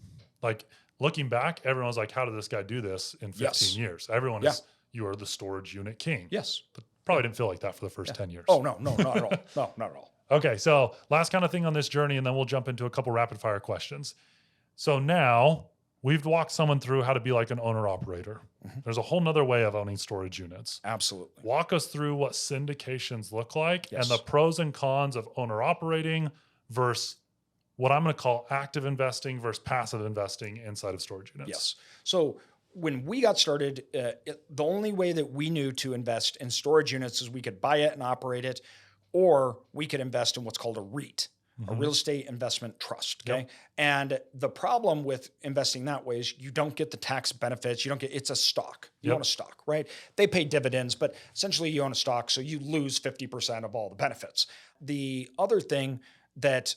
Like looking back, everyone's like, how did this guy do this in 15 years? Everyone is, you are the storage unit king. But probably didn't feel like that for the first 10 years. Oh, no, not at all. No, not at all. Okay, so last kind of thing on this journey, and then we'll jump into a couple rapid fire questions. So now we've walked someone through how to be like an owner operator. There's a whole nother way of owning storage units. Absolutely. Walk us through what syndications look like and the pros and cons of owner operating versus what I'm going to call active investing versus passive investing inside of storage units. Yes. So when we got started, the only way that we knew to invest in storage units is we could buy it and operate it, or we could invest in what's called a REIT, a real estate investment trust. Okay. And the problem with investing that way is you don't get the tax benefits. It's a stock. You own a stock, right? They pay dividends, but essentially you own a stock. So you lose 50% of all the benefits. The other thing that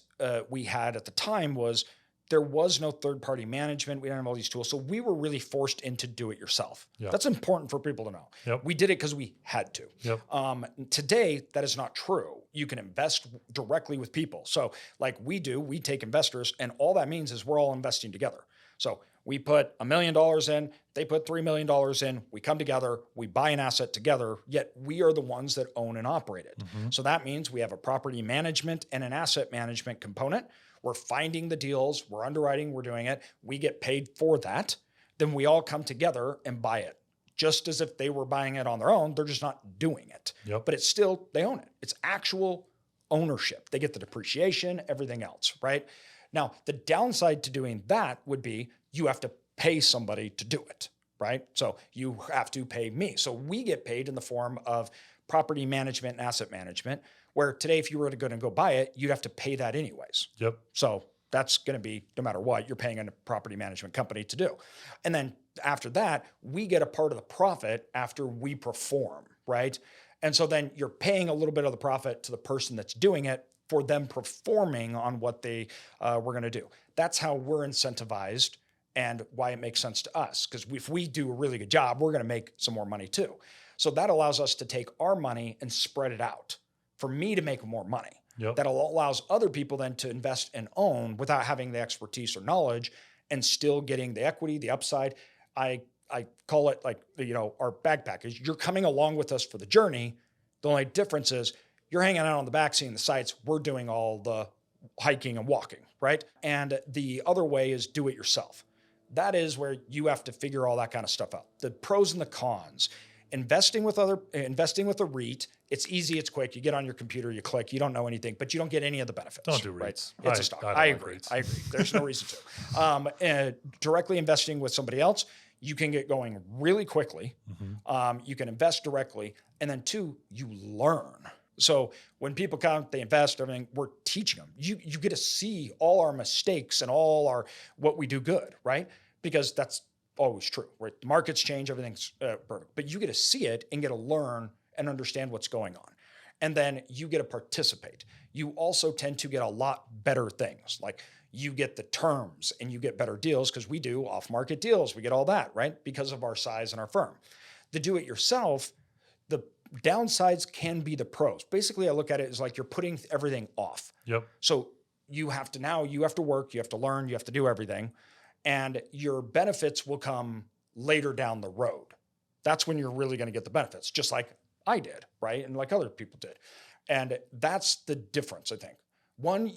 we had at the time was there was no third-party management. We didn't have all these tools. So we were really forced into do it yourself. That's important for people to know. We did it because we had to. Today, that is not true. You can invest directly with people. So like we take investors, and all that means is we're all investing together. So we put $1 million in, they put $3 million in, we come together, we buy an asset together, yet we are the ones that own and operate it. So that means we have a property management and an asset management component. We're finding the deals, we're underwriting, we're doing it. We get paid for that. Then we all come together and buy it. Just as if they were buying it on their own, they're just not doing it. But it's still, they own it. It's actual ownership. They get the depreciation, everything else, right? Now, the downside to doing that would be you have to pay somebody to do it, right? So you have to pay me. So we get paid in the form of property management and asset management, where today, if you were to go and go buy it, you'd have to pay that anyways. So That's going to be, no matter what, you're paying a property management company to do. And then after that, we get a part of the profit after we perform, right? And so then you're paying a little bit of the profit to the person that's doing it for them performing on what they were going to do. That's how we're incentivized and why it makes sense to us. Because if we do a really good job, we're going to make some more money too. So that allows us to take our money and spread it out for me to make more money. Yep. That allows other people then to invest and own without having the expertise or knowledge and still getting the equity, the upside. I call it like, our bag package. You're coming along with us for the journey. The only difference is you're hanging out on the back, seeing the sights. We're doing all the hiking and walking, right? And the other way is do it yourself. That is where you have to figure all that kind of stuff out. The pros and the cons. Investing with a REIT, it's easy, it's quick. You get on your computer, you click, you don't know anything, but you don't get any of the benefits. Don't do REITs. Right? It's a stock. I agree. There's no reason to. Directly investing with somebody else, you can get going really quickly. Mm-hmm. You can invest directly. And then 2, you learn. So when people come, they invest, everything, we're teaching them. You get to see all our mistakes and all what we do good, right? Because that's always true, right? The markets change, everything's perfect. But you get to see it and get to learn and understand what's going on. And then you get to participate. You also tend to get a lot better things. Like you get the terms and you get better deals because we do off-market deals. We get all that, right? Because of our size and our firm. The do-it-yourself, the downsides can be the pros. Basically, I look at it as like you're putting everything off. Yep. So you have to work, you have to learn, you have to do everything. And your benefits will come later down the road. That's when you're really going to get the benefits, just like I did, right? And like other people did. And that's the difference, I think. One,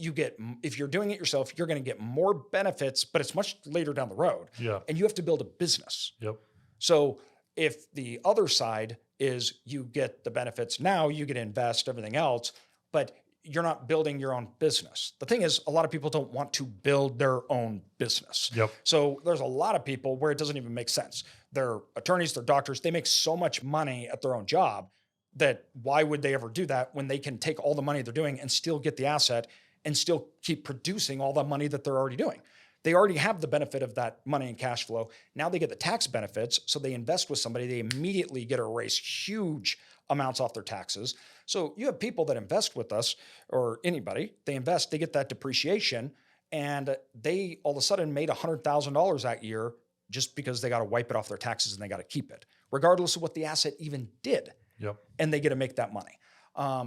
if you're doing it yourself, you're going to get more benefits, but it's much later down the road. Yeah. And you have to build a business. Yep. So if the other side is you get the benefits now, you get to invest, everything else, but you're not building your own business. The thing is, a lot of people don't want to build their own business. Yep. So there's a lot of people where it doesn't even make sense. They're attorneys, they're doctors, they make so much money at their own job that why would they ever do that when they can take all the money they're doing and still get the asset and still keep producing all the money that they're already doing? They already have the benefit of that money and cash flow. Now they get the tax benefits. So they invest with somebody, they immediately get to erase huge amounts off their taxes. So you have people that invest with us, or anybody, they invest, they get that depreciation, and they all of a sudden made $100,000 that year just because they got to wipe it off their taxes and they got to keep it, regardless of what the asset even did. Yep. And they get to make that money.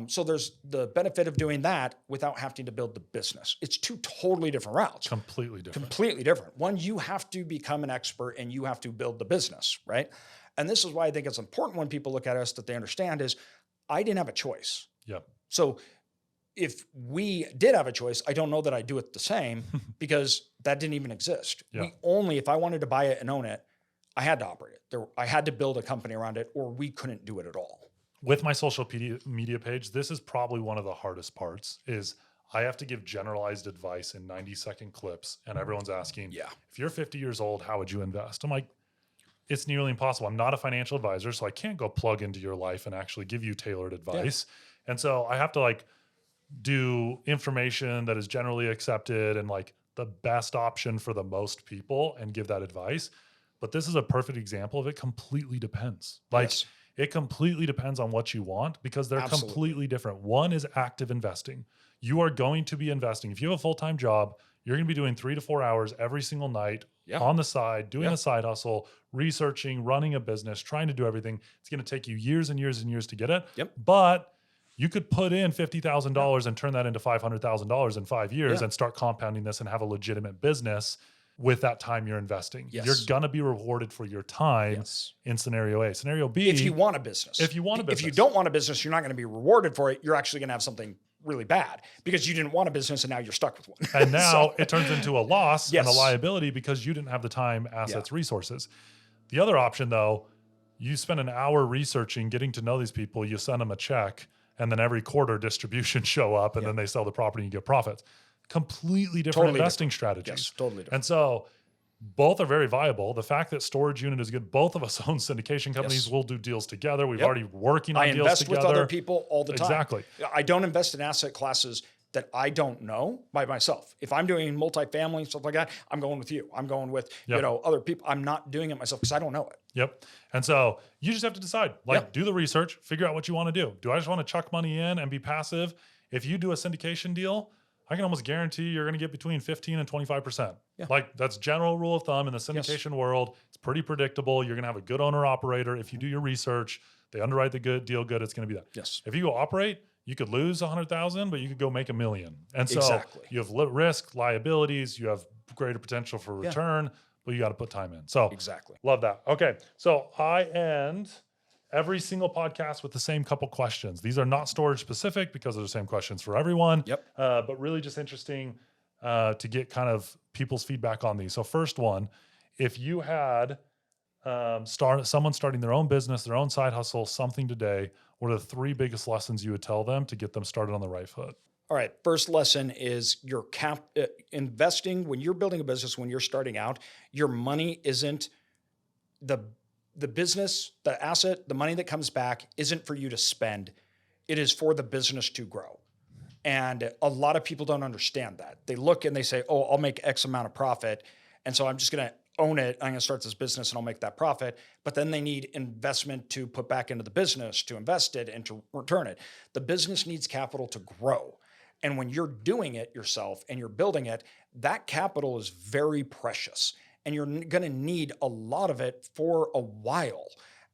So there's the benefit of doing that without having to build the business. It's 2 totally different routes. Completely different. Completely different. One, you have to become an expert and you have to build the business, right? And this is why I think it's important when people look at us that they understand is I didn't have a choice. Yep. So if we did have a choice, I don't know that I'd do it the same because that didn't even exist. Yeah. If I wanted to buy it and own it, I had to operate it. I had to build a company around it or we couldn't do it at all. With my social media page, this is probably one of the hardest parts is I have to give generalized advice in 90-second clips and everyone's asking, if you're 50 years old, how would you invest? I'm like, it's nearly impossible. I'm not a financial advisor, so I can't go plug into your life and actually give you tailored advice. Yeah. And so I have to do information that is generally accepted and the best option for the most people and give that advice. But this is a perfect example of it completely depends. It completely depends on what you want because they're completely different. One is active investing. You are going to be investing. If you have a full-time job, you're going to be doing 3 to 4 hours every single night on the side, doing a side hustle, researching, running a business, trying to do everything. It's going to take you years and years and years to get it. Yep. But you could put in $50,000 and turn that into $500,000 in 5 years and start compounding this and have a legitimate business with that time you're investing. Yes. You're going to be rewarded for your time in scenario A. Scenario B. If you want a business. If you want a business. If you don't want a business, you're not going to be rewarded for it. You're actually going to have something really bad because you didn't want a business and now you're stuck with one. And now it turns into a loss and a liability because you didn't have the time, assets, resources. The other option though, you spend an hour researching, getting to know these people, you send them a check, and then every quarter distributions show up and then they sell the property and you get profits. Completely different investing strategies. Yes, totally different. And so both are very viable. The fact that storage unit is good, both of us own syndication companies. We'll do deals together. We've already working on deals together. I invest with other people all the time. Exactly. I don't invest in asset classes that I don't know by myself. If I'm doing multifamily, stuff like that, I'm going with you. I'm going with, other people. I'm not doing it myself because I don't know it. Yep. And so you just have to decide, do the research, figure out what you want to do. Do I just want to chuck money in and be passive? If you do a syndication deal, I can almost guarantee you're going to get between 15 and 25%. Yeah. Like that's general rule of thumb in the syndication world. It's pretty predictable. You're going to have a good owner operator. If you do your research, they underwrite the good deal good, it's going to be that. Yes. If you go operate, you could lose 100,000, but you could go make $1 million. And so Exactly. you have risk, liabilities, you have greater potential for return, but you got to put time in. So exactly. Love that. Okay. So I end every single podcast with the same couple questions. These are not storage specific because they're the same questions for everyone. Yep. But really just interesting to get kind of people's feedback on these. So first one, if you had someone starting their own business, their own side hustle, something today, what are the 3 biggest lessons you would tell them to get them started on the right foot? All right. First lesson is your investing. When you're building a business, when you're starting out, your money isn't the business, the asset, the money that comes back isn't for you to spend. It is for the business to grow. And a lot of people don't understand that. They look and they say, oh, I'll make X amount of profit. And so I'm just going to own it. I'm going to start this business and I'll make that profit. But then they need investment to put back into the business, to invest it and to return it. The business needs capital to grow. And when you're doing it yourself and you're building it, that capital is very precious. And you're going to need a lot of it for a while.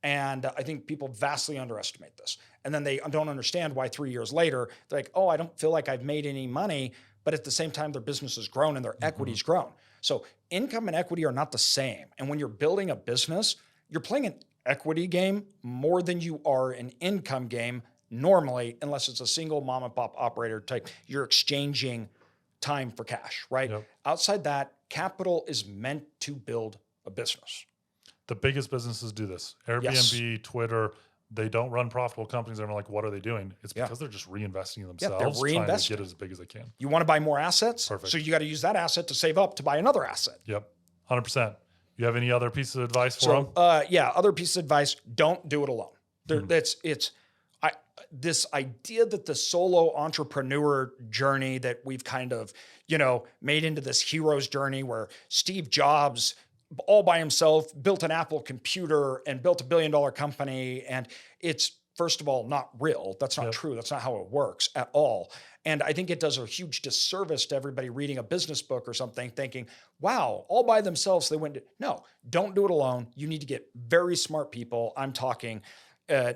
And I think people vastly underestimate this. And then they don't understand why 3 years later, they're like, oh, I don't feel like I've made any money. But at the same time, their business has grown and their equity's grown. So income and equity are not the same. And when you're building a business, you're playing an equity game more than you are an income game normally, unless it's a single mom and pop operator type. You're exchanging time for cash, right? Yep. Outside that, capital is meant to build a business. The biggest businesses do this. Airbnb, Twitter, they don't run profitable companies. And I'm like, what are they doing? It's because they're just reinvesting in themselves, trying to get as big as they can. You want to buy more assets? Perfect. So you got to use that asset to save up to buy another asset. Yep, 100%. You have any other pieces of advice for them? Other pieces of advice, don't do it alone. This idea that the solo entrepreneur journey that we've kind of, made into this hero's journey where Steve Jobs all by himself built an Apple computer and built $1 billion company. And it's, first of all, not real. That's not true. That's not how it works at all. And I think it does a huge disservice to everybody reading a business book or something thinking, wow, all by themselves they went. No, don't do it alone. You need to get very smart people. I'm talking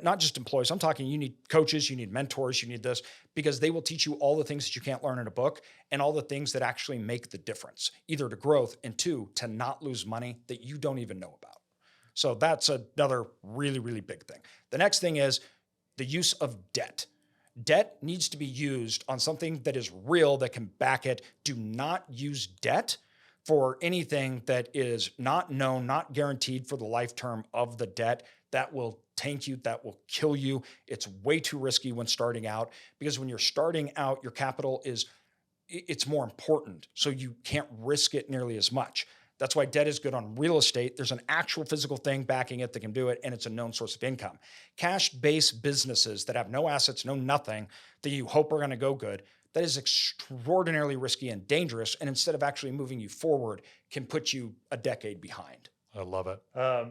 not just employees. I'm talking you need coaches, you need mentors, you need this, because they will teach you all the things that you can't learn in a book and all the things that actually make the difference, either to growth and 2, to not lose money that you don't even know about. So that's another really, really big thing. The next thing is the use of debt. Debt needs to be used on something that is real, that can back it. Do not use debt for anything that is not known, not guaranteed for the life term of the debt. That will tank you, that will kill you. It's way too risky when starting out, because when you're starting out, your capital it's more important. So you can't risk it nearly as much. That's why debt is good on real estate. There's an actual physical thing backing it that can do it, and it's a known source of income. Cash-based businesses that have no assets, no nothing, that you hope are going to go good, that is extraordinarily risky and dangerous, and instead of actually moving you forward, can put you a decade behind. I love it.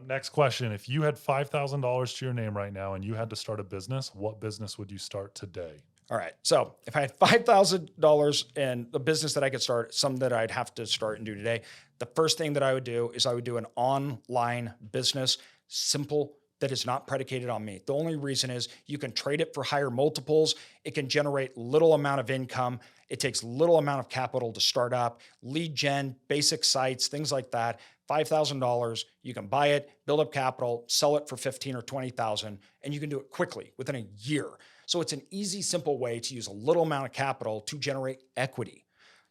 Next question. If you had $5,000 to your name right now and you had to start a business, what business would you start today? All right. So if I had $5,000 in the business that I could start, some that I'd have to start and do today, the first thing that I would do is I would do an online business, simple, that is not predicated on me. The only reason is you can trade it for higher multiples. It can generate little amount of income. It takes little amount of capital to start up, lead gen, basic sites, things like that. $5,000, you can buy it, build up capital, sell it for 15 or 20,000, and you can do it quickly within a year. So it's an easy, simple way to use a little amount of capital to generate equity.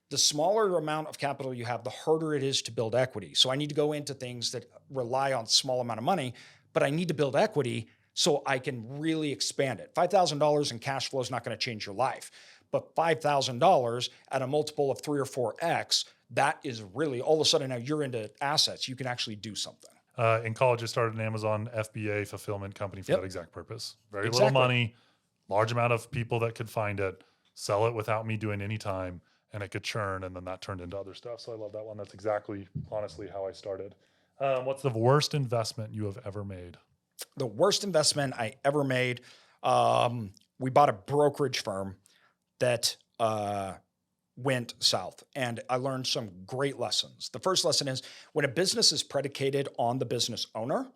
The smaller amount of capital you have, the harder it is to build equity. So I need to go into things that rely on small amount of money, but I need to build equity so I can really expand it. $5,000 in cash flow is not going to change your life, but $5,000 at a multiple of 3 or 4x, that is really, all of a sudden now you're into assets. You can actually do something. In college, I started an Amazon FBA fulfillment company for that exact purpose. Very little Exactly. money, large amount of people that could find it. sell it without me doing any time, and it could churn, and then that turned into other stuff. So I love that one. That's exactly, honestly, how I started. What's the worst investment you have ever made? The worst investment I ever made, we bought a brokerage firm that went south, and I learned some great lessons. The first lesson is when a business is predicated on the business owner,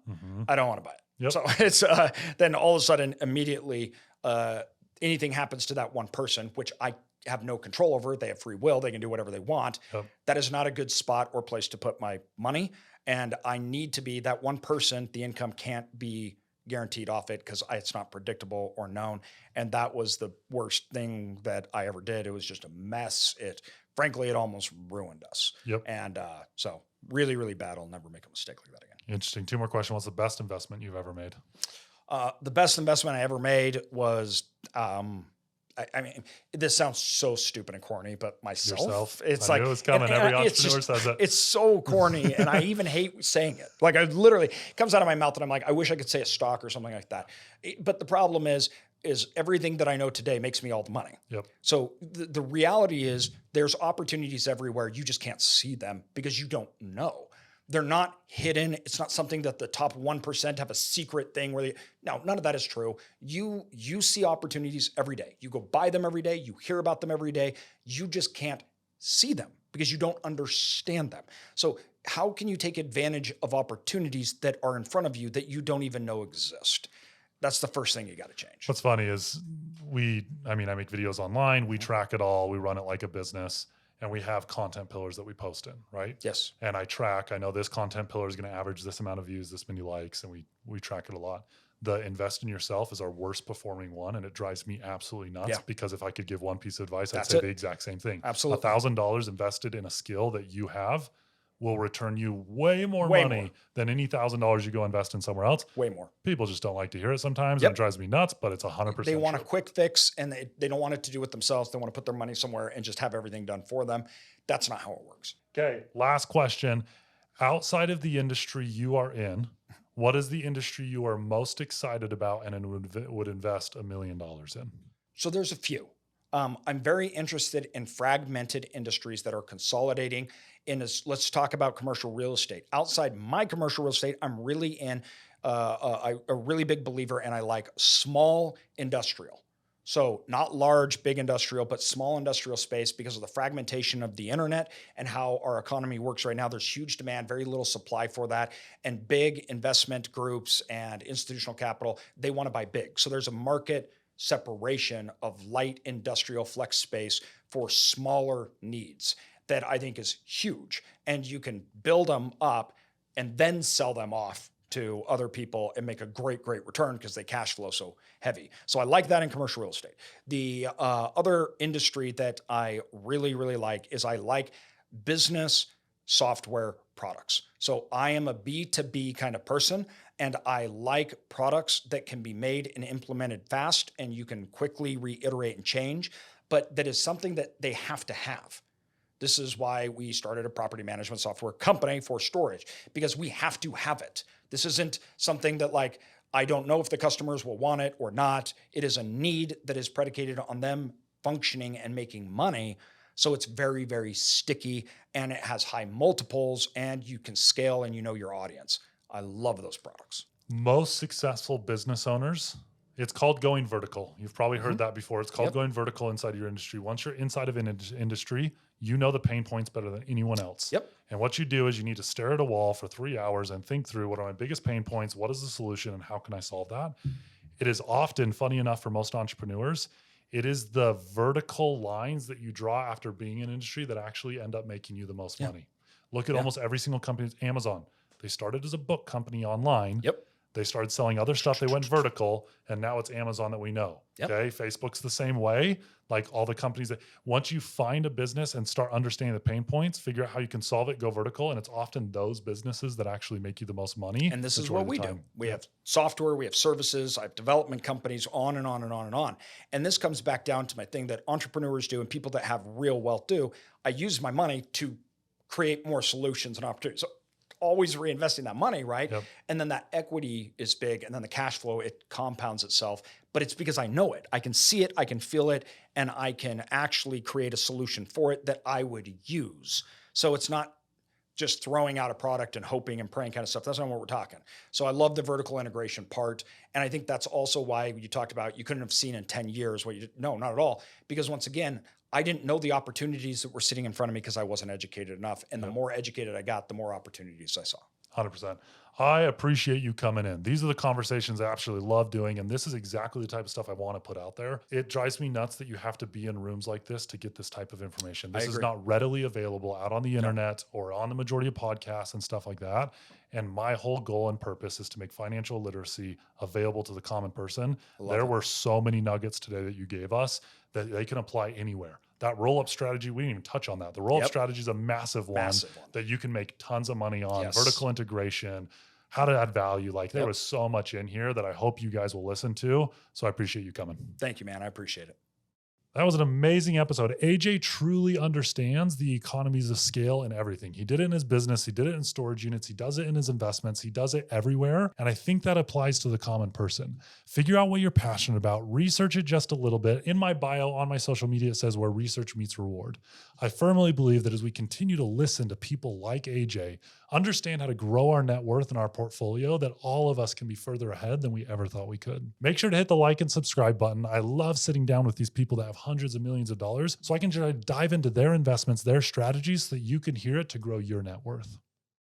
I don't want to buy it. Yep. So it's then all of a sudden, immediately, anything happens to that one person, which I have no control over. They have free will. They can do whatever they want. Yep. That is not a good spot or place to put my money. And I need to be that one person. The income can't be guaranteed off it because it's not predictable or known. And that was the worst thing that I ever did. It was just a mess. Frankly, it almost ruined us. Yep. And so really, really bad. I'll never make a mistake like that again. Interesting. Two more questions. What's the best investment you've ever made? The best investment I ever made was, I mean, this sounds so stupid and corny, but myself. Yourself. It's I like knew it was coming. Every entrepreneur says it. It's so corny, and I even hate saying it. Like I literally, it comes out of my mouth, and I'm like, I wish I could say a stock or something like that. But the problem is everything that I know today makes me all the money. Yep. So the reality is there's opportunities everywhere. You just can't see them because you don't know. They're not hidden. It's not something that the top 1% have a secret thing where no, none of that is true. You see opportunities every day. You go buy them every day. You hear about them every day. You just can't see them because you don't understand them. So how can you take advantage of opportunities that are in front of you that you don't even know exist? That's the first thing you got to change. What's funny is I make videos online. We track it all. We run it like a business. And we have content pillars that we post in, right? Yes. And I know this content pillar is going to average this amount of views, this many likes, and we track it a lot. The invest in yourself is our worst performing one, and it drives me absolutely nuts because if I could give one piece of advice, I'd say the exact same thing. Absolutely. $1,000 invested in a skill that you have will return you way more money than any $1,000 you go invest in somewhere else. Way more. People just don't like to hear it sometimes, and it drives me nuts, but it's 100%. They want a quick fix, and they don't want it to do it themselves. They want to put their money somewhere and just have everything done for them. That's not how it works. Okay, last question. Outside of the industry you are in, what is the industry you are most excited about and would invest $1 million in? So there's a few. I'm very interested in fragmented industries that are consolidating. Let's talk about commercial real estate. Outside my commercial real estate, I'm really in a really big believer, and I like small industrial. So not large, big industrial, but small industrial space because of the fragmentation of the internet and how our economy works right now. There's huge demand, very little supply for that. And big investment groups and institutional capital, they want to buy big. So there's a market separation of light industrial flex space for smaller needs that I think is huge. And you can build them up and then sell them off to other people and make a great return because they cash flow so heavy. So I like that in commercial real estate. The other industry that I really like is I like business software products. So I am a B2B kind of person, and I like products that can be made and implemented fast and you can quickly reiterate and change, but that is something that they have to have. This is why we started a property management software company for storage, because we have to have it. This isn't something that I don't know if the customers will want it or not. It is a need that is predicated on them functioning and making money. So it's very sticky, and it has high multiples, and you can scale and you know your audience. I love those products. Most successful business owners, it's called going vertical. You've probably heard that before. It's called going vertical inside of your industry. Once you're inside of an industry, you know the pain points better than anyone else. Yep. And what you do is you need to stare at a wall for 3 hours and think through, what are my biggest pain points? What is the solution, and how can I solve that? It is often, funny enough, for most entrepreneurs, it is the vertical lines that you draw after being in industry that actually end up making you the most money. Look at almost every single company. Amazon. They started as a book company online. Yep. They started selling other stuff. They went vertical, and now it's Amazon that we know. Yep. Okay. Facebook's the same way. Like all the companies that once you find a business and start understanding the pain points, figure out how you can solve it, go vertical. And it's often those businesses that actually make you the most money. And this is what we do. We have software, we have services, I have development companies, on and on and on and on. And this comes back down to my thing that entrepreneurs do and people that have real wealth do. I use my money to create more solutions and opportunities. So always reinvesting that money, right? Yep. And then that equity is big, and then the cash flow, it compounds itself. But it's because I know it. I can see it, I can feel it, and I can actually create a solution for it that I would use. So it's not just throwing out a product and hoping and praying kind of stuff. That's not what we're talking. So I love the vertical integration part. And I think that's also why you talked about you couldn't have seen in 10 years what you did. No, not at all. Because once again, I didn't know the opportunities that were sitting in front of me because I wasn't educated enough. And the more educated I got, the more opportunities I saw. 100%. I appreciate you coming in. These are the conversations I absolutely love doing. And this is exactly the type of stuff I want to put out there. It drives me nuts that you have to be in rooms like this to get this type of information. This is not readily available out on the internet or on the majority of podcasts and stuff like that. And my whole goal and purpose is to make financial literacy available to the common person. There were so many nuggets today that you gave us that they can apply anywhere. That roll-up strategy, we didn't even touch on that. The roll-up strategy is a massive one that you can make tons of money on. Vertical integration, how to add value. Like there was so much in here that I hope you guys will listen to. So I appreciate you coming. Thank you, man. I appreciate it. That was an amazing episode. AJ truly understands the economies of scale and everything. He did it in his business. He did it in storage units. He does it in his investments. He does it everywhere. And I think that applies to the common person. Figure out what you're passionate about. Research it just a little bit. In my bio on my social media, it says where research meets reward. I firmly believe that as we continue to listen to people like AJ, understand how to grow our net worth and our portfolio, that all of us can be further ahead than we ever thought we could. Make sure to hit the like and subscribe button. I love sitting down with these people that have hundreds of millions of dollars so I can dive into their investments, their strategies, so that you can hear it to grow your net worth.